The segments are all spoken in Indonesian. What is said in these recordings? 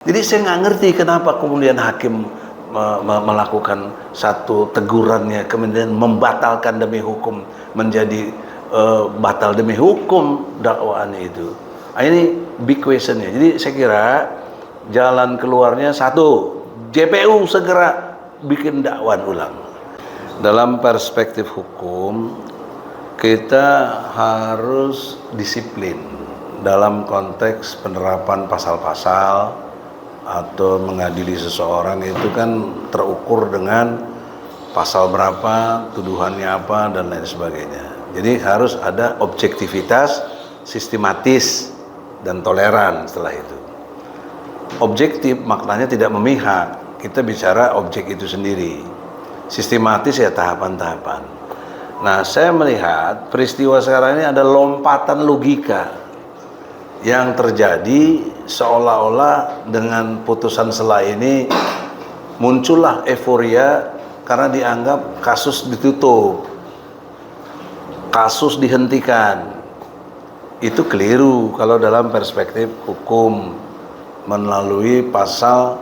Jadi saya nggak ngerti kenapa kemudian hakim melakukan satu tegurannya, kemudian membatalkan demi hukum, menjadi batal demi hukum dakwaannya itu. Nah, ini big questionnya. Jadi saya kira jalan keluarnya satu, JPU segera bikin dakwaan ulang. Dalam perspektif hukum, kita harus disiplin dalam konteks penerapan pasal-pasal atau mengadili seseorang. Itu kan terukur dengan pasal berapa, tuduhannya apa, dan lain sebagainya. Jadi harus ada objektivitas, sistematis, dan toleran setelah itu. Objektif maknanya tidak memihak, kita bicara objek itu sendiri. Sistematis ya tahapan-tahapan. Nah, saya melihat peristiwa sekarang ini ada lompatan logika yang terjadi, seolah-olah dengan putusan sela ini muncullah euforia karena dianggap kasus ditutup, kasus dihentikan. Itu keliru kalau dalam perspektif hukum melalui pasal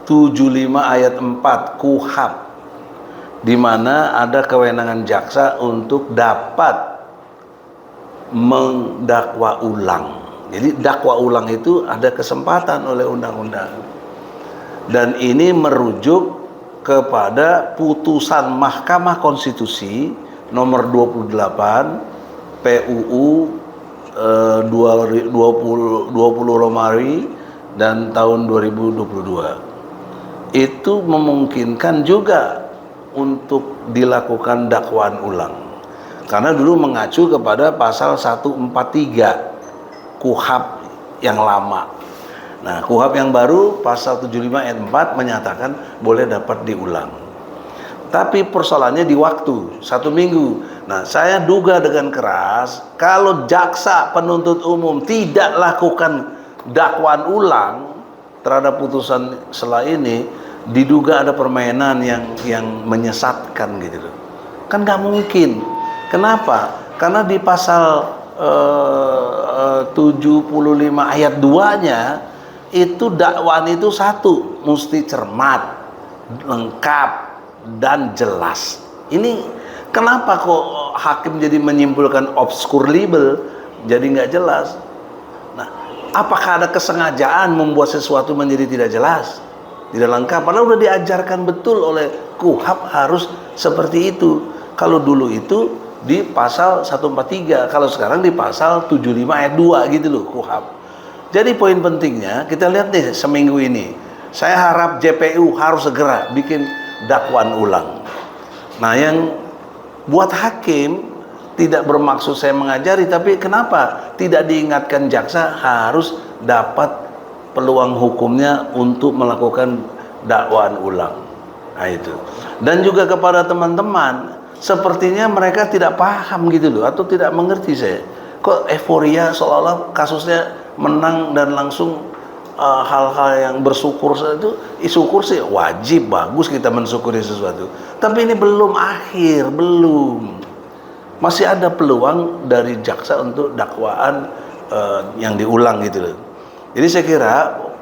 75 ayat 4 KUHP, di mana ada kewenangan jaksa untuk dapat mendakwa ulang. Jadi dakwa ulang itu ada kesempatan oleh undang-undang. Dan ini merujuk kepada putusan Mahkamah Konstitusi nomor 28 PUU 20 Romawi dan tahun 2022. Itu memungkinkan juga untuk dilakukan dakwaan ulang. Karena dulu mengacu kepada pasal 143 KUHP yang lama. Nah, KUHP yang baru pasal 75 ayat 4 menyatakan boleh dapat diulang. Tapi persoalannya di waktu 1 minggu. Nah, saya duga dengan keras kalau jaksa penuntut umum tidak lakukan dakwaan ulang terhadap putusan sela ini, diduga ada permainan yang menyesatkan gitu loh. Kan nggak mungkin. Kenapa? Karena di pasal 75 ayat 2-nya itu dakwaan itu satu, mesti cermat, lengkap, dan jelas. Ini kenapa kok hakim jadi menyimpulkan obskur libel, jadi nggak jelas? Nah, apakah ada kesengajaan membuat sesuatu menjadi tidak jelas, tidak lengkap? Padahal udah diajarkan betul oleh KUHP harus seperti itu. Kalau dulu itu di pasal 143, kalau sekarang di pasal 75 ayat 2 gitu loh KUHP. Jadi poin pentingnya kita lihat nih seminggu ini. Saya harap JPU harus segera bikin dakwaan ulang. Nah, yang buat hakim tidak bermaksud saya mengajari, tapi kenapa tidak diingatkan jaksa harus dapat peluang hukumnya untuk melakukan dakwaan ulang. Nah, itu. Dan juga kepada teman-teman, sepertinya mereka tidak paham gitu loh, atau tidak mengerti saya. Kok euforia seolah-olah kasusnya menang dan langsung hal-hal yang bersyukur itu, syukur sih wajib, bagus kita mensyukuri sesuatu. Tapi ini belum akhir, belum. Masih ada peluang dari jaksa untuk dakwaan yang diulang gitu loh. Jadi saya kira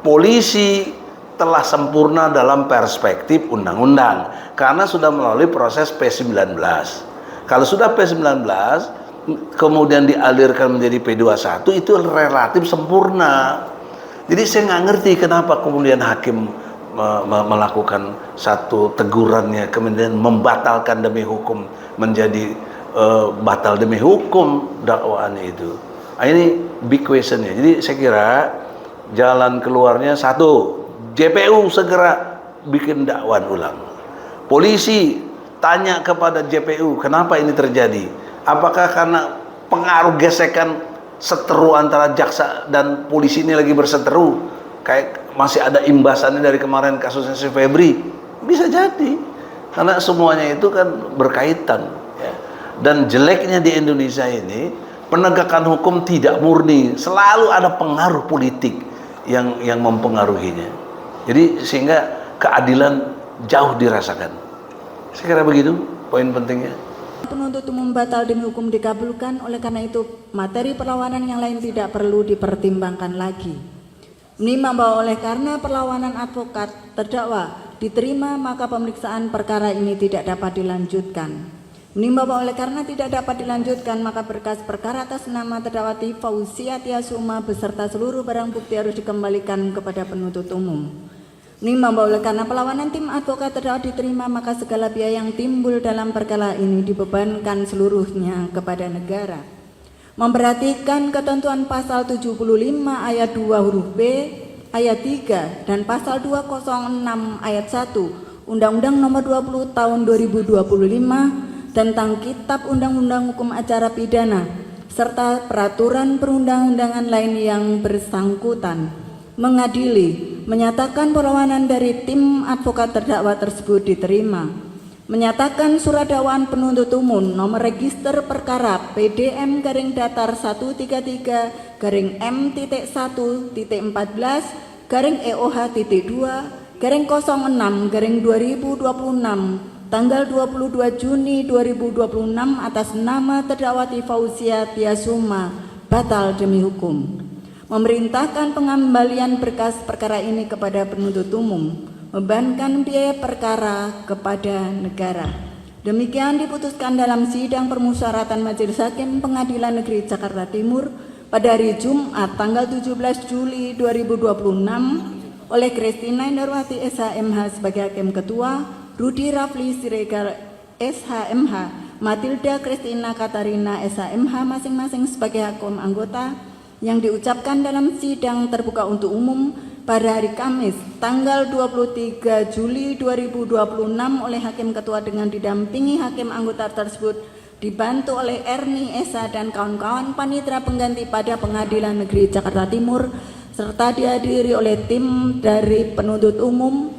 polisi telah sempurna dalam perspektif undang-undang karena sudah melalui proses P19. Kalau sudah P19 kemudian dialirkan menjadi P21, itu relatif sempurna. Jadi saya nggak ngerti kenapa kemudian hakim melakukan satu tegurannya, kemudian membatalkan demi hukum, menjadi batal demi hukum dakwaannya itu. Nah, ini big questionnya. Jadi saya kira jalan keluarnya satu, JPU segera bikin dakwaan ulang. Polisi tanya kepada JPU, kenapa ini terjadi? Apakah karena pengaruh gesekan seteru antara jaksa dan polisi ini lagi berseteru? Kayak masih ada imbasannya dari kemarin kasusnya si Febri? Bisa jadi. Karena semuanya itu kan berkaitan. Ya. Dan jeleknya di Indonesia ini, penegakan hukum tidak murni. Selalu ada pengaruh politik yang mempengaruhinya. Jadi sehingga keadilan jauh dirasakan. Saya kira begitu poin pentingnya. Penuntut umum batal demi hukum dikabulkan, oleh karena itu materi perlawanan yang lain tidak perlu dipertimbangkan lagi. Menimbang bahwa oleh karena perlawanan advokat terdakwa diterima, maka pemeriksaan perkara ini tidak dapat dilanjutkan. Menimbang bahwa oleh karena tidak dapat dilanjutkan, maka berkas perkara atas nama terdakwa Fauzia Tiasuma beserta seluruh barang bukti harus dikembalikan kepada penuntut umum. Menimbang bahwa oleh karena perlawanan tim advokat terdakwa diterima, maka segala biaya yang timbul dalam perkara ini dibebankan seluruhnya kepada negara. Memperhatikan ketentuan pasal 75 ayat 2 huruf B, ayat 3 dan pasal 206 ayat 1 Undang-Undang Nomor 20 Tahun 2025 tentang Kitab Undang-Undang Hukum Acara Pidana serta peraturan perundang-undangan lain yang bersangkutan, mengadili, menyatakan perlawanan dari tim advokat terdakwa tersebut diterima. Menyatakan surat dakwaan penuntut umum nomor register perkara PDM garing datar 133 garing M.1.14 garing EOH.2 garing 06 garing 2026 tanggal 22 Juni 2026 atas nama terdakwa Fauzia Tiasuma batal demi hukum. Memerintahkan pengembalian berkas perkara ini kepada penuntut umum, membebankan biaya perkara kepada negara. Demikian diputuskan dalam sidang permusyawaratan Majelis Hakim Pengadilan Negeri Jakarta Timur pada hari Jumat tanggal 17 Juli 2026 oleh Christina Indarwati SHMH sebagai Hakim Ketua, Rudi Rafli Siregar SHMH, Matilda Kristina Katarina SHMH masing-masing sebagai Hakim Anggota, yang diucapkan dalam sidang terbuka untuk umum pada hari Kamis tanggal 23 Juli 2026 oleh Hakim Ketua dengan didampingi Hakim Anggota tersebut dibantu oleh Erni Esa dan kawan-kawan panitera pengganti pada Pengadilan Negeri Jakarta Timur serta dihadiri oleh tim dari penuntut umum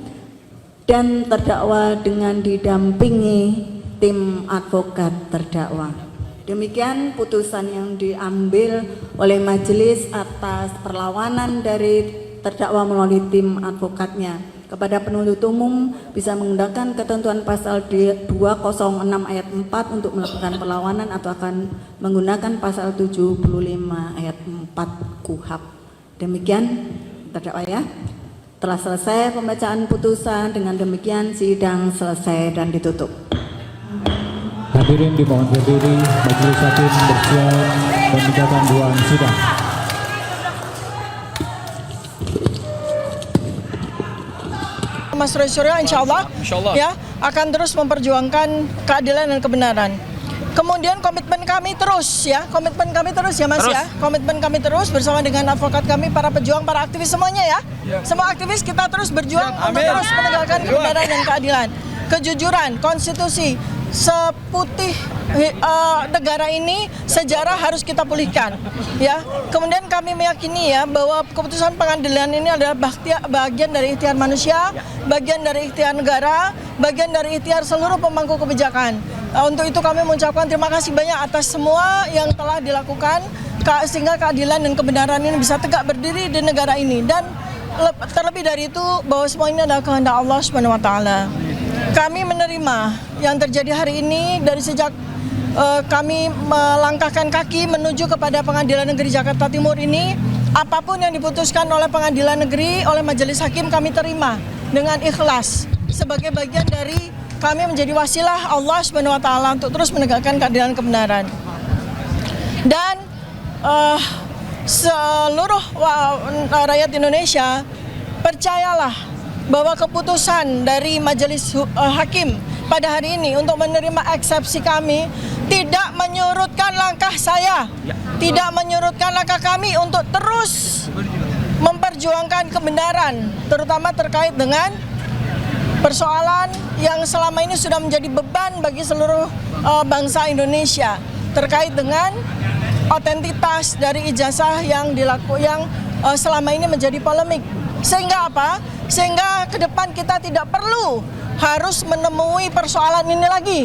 dan terdakwa dengan didampingi tim advokat terdakwa. Demikian putusan yang diambil oleh majelis atas perlawanan dari terdakwa melalui tim advokatnya. Kepada penuntut umum bisa menggunakan ketentuan pasal 206 ayat 4 untuk melakukan perlawanan atau akan menggunakan pasal 75 ayat 4 KUHP. Demikian terdakwa ya. Telah selesai pembacaan putusan, dengan demikian sidang selesai dan ditutup. Hadirin dimohon berdiri, majelis hakim bersiap memindahkan ruang sidang. Mas Roy Suryo insya Allah ya akan terus memperjuangkan keadilan dan kebenaran. Kemudian komitmen kami terus ya Mas terus. Komitmen kami terus bersama dengan advokat kami, para pejuang, para aktivis semuanya ya. Semua aktivis kita terus berjuang untuk terus menegakkan kebenaran dan keadilan, kejujuran, konstitusi, seputih negara ini, sejarah harus kita pulihkan ya. Kemudian kami meyakini ya bahwa keputusan pengadilan ini adalah bagian dari ikhtiar manusia, bagian dari ikhtiar negara, bagian dari ikhtiar seluruh pemangku kebijakan. Untuk itu kami mengucapkan terima kasih banyak atas semua yang telah dilakukan sehingga keadilan dan kebenaran ini bisa tegak berdiri di negara ini, dan terlebih dari itu bahwa semua ini adalah kehendak Allah Subhanahu wa taala. Kami menerima yang terjadi hari ini dari sejak kami melangkahkan kaki menuju kepada Pengadilan Negeri Jakarta Timur ini. Apapun yang diputuskan oleh Pengadilan Negeri, oleh Majelis Hakim, kami terima dengan ikhlas sebagai bagian dari kami menjadi wasilah Allah Subhanahu wa taala untuk terus menegakkan keadilan kebenaran. Dan seluruh rakyat Indonesia, percayalah bahwa keputusan dari Majelis Hakim pada hari ini untuk menerima eksepsi kami tidak menyurutkan langkah saya, tidak menyurutkan langkah kami untuk terus memperjuangkan kebenaran, terutama terkait dengan persoalan yang selama ini sudah menjadi beban bagi seluruh bangsa Indonesia terkait dengan otentitas dari ijazah yang selama ini menjadi polemik. Sehingga apa? Sehingga ke depan kita tidak perlu harus menemui persoalan ini lagi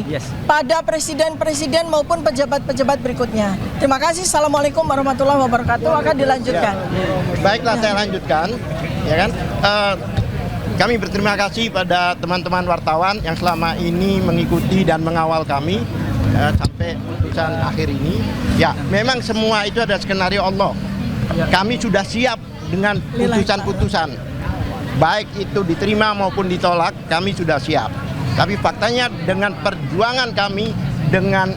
pada presiden-presiden maupun pejabat-pejabat berikutnya. Terima kasih. Assalamualaikum warahmatullahi wabarakatuh. Akan dilanjutkan. Baiklah, saya lanjutkan. Ya kan? Kami berterima kasih pada teman-teman wartawan yang selama ini mengikuti dan mengawal kami sampai putusan akhir ini. Ya, memang semua itu ada skenario Allah. Kami sudah siap dengan putusan-putusan. Baik itu diterima maupun ditolak, kami sudah siap. Tapi faktanya dengan perjuangan kami, dengan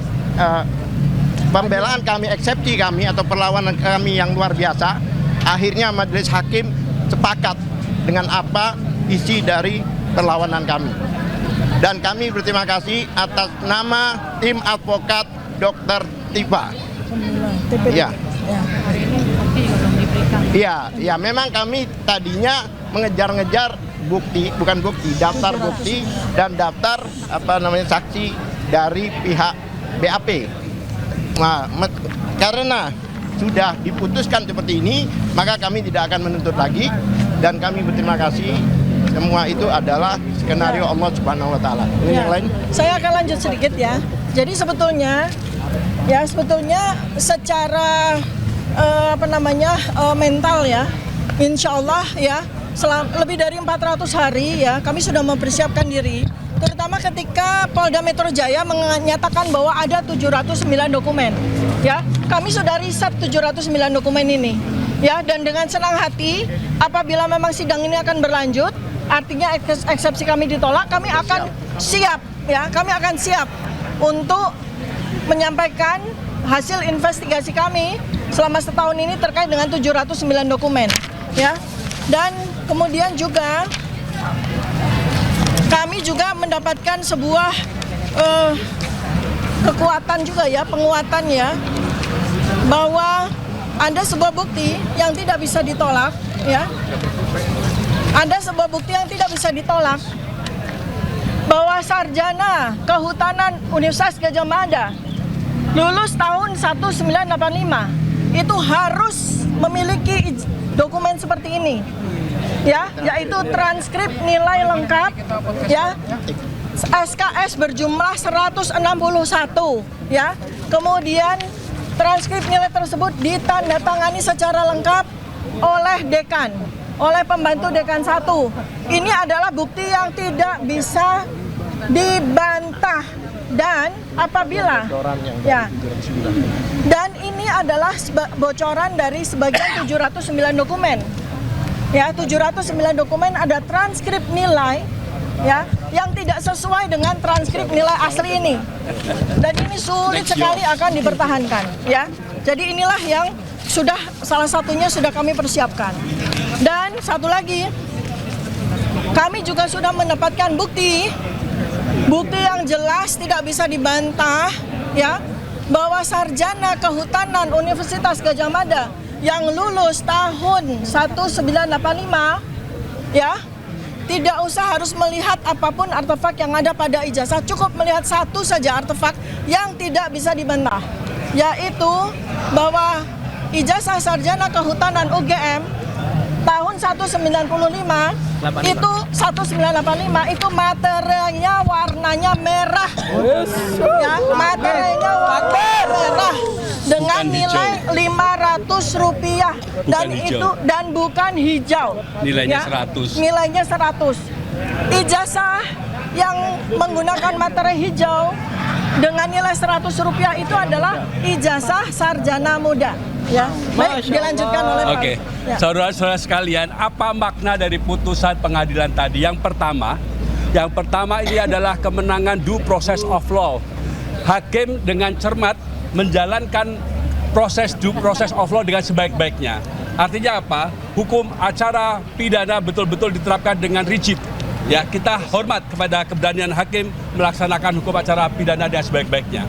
pembelaan kami, eksepsi kami atau perlawanan kami yang luar biasa, akhirnya majelis hakim sepakat dengan apa isi dari perlawanan kami. Dan kami berterima kasih atas nama tim advokat Dr. Tifa. Iya, memang kami tadinya mengejar-ngejar bukti, bukan bukti, daftar bukti dan daftar saksi dari pihak BAP. Nah, karena sudah diputuskan seperti ini, maka kami tidak akan menuntut lagi dan kami berterima kasih. Semua itu adalah skenario Allah Subhanahu wa taala. Yang lain? Saya akan lanjut sedikit ya. Jadi sebetulnya secara mental ya, insya Allah ya, lebih dari 400 hari ya, kami sudah mempersiapkan diri. Terutama ketika Polda Metro Jaya menyatakan bahwa ada 709 dokumen. Ya, kami sudah riset 709 dokumen ini. Ya, dan dengan senang hati apabila memang sidang ini akan berlanjut, artinya eksepsi kami ditolak, kami akan siap ya, kami akan siap untuk menyampaikan hasil investigasi kami selama setahun ini terkait dengan 709 dokumen ya. Dan kemudian juga kami juga mendapatkan sebuah kekuatan juga ya, penguatan ya, bahwa ada sebuah bukti yang tidak bisa ditolak ya. Ada sebuah bukti yang tidak bisa ditolak bahwa sarjana kehutanan Universitas Gadjah Mada lulus tahun 1985 itu harus memiliki dokumen seperti ini ya, yaitu transkrip nilai lengkap ya, SKS berjumlah 161 ya. Kemudian transkrip nilai tersebut ditandatangani secara lengkap oleh dekan, oleh pembantu dekan 1. Ini adalah bukti yang tidak bisa dibantah dan apabila ya, dan ini adalah bocoran dari sebagian 709 dokumen. Ya, 709 dokumen ada transkrip nilai ya yang tidak sesuai dengan transkrip nilai asli ini. Dan ini sulit sekali akan dipertahankan ya. Jadi inilah yang salah satunya sudah kami persiapkan. Dan satu lagi, kami juga sudah mendapatkan bukti yang jelas tidak bisa dibantah ya, bahwa sarjana kehutanan Universitas Gadjah Mada yang lulus tahun 1985 ya, tidak usah harus melihat apapun artefak yang ada pada ijazah, cukup melihat satu saja artefak yang tidak bisa dibantah, yaitu bahwa ijazah sarjana kehutanan UGM tahun 1985 itu 1985 itu materinya warnanya merah ya, materinya warna merah dengan nilai Rp500 dan itu dan bukan hijau, nilainya ya, 100. Nilainya 100. Ijazah yang menggunakan materi hijau dengan nilai Rp100 itu adalah ijazah sarjana muda. Ya, baik, dilanjutkan oleh Pak. Oke, ya. Saudara-saudara sekalian, apa makna dari putusan pengadilan tadi? Yang pertama ini adalah kemenangan due process of law. Hakim dengan cermat menjalankan proses due process of law dengan sebaik-baiknya. Artinya apa? Hukum acara pidana betul-betul diterapkan dengan rigid. Ya, kita hormat kepada keberanian hakim melaksanakan hukum acara pidana dengan sebaik-baiknya.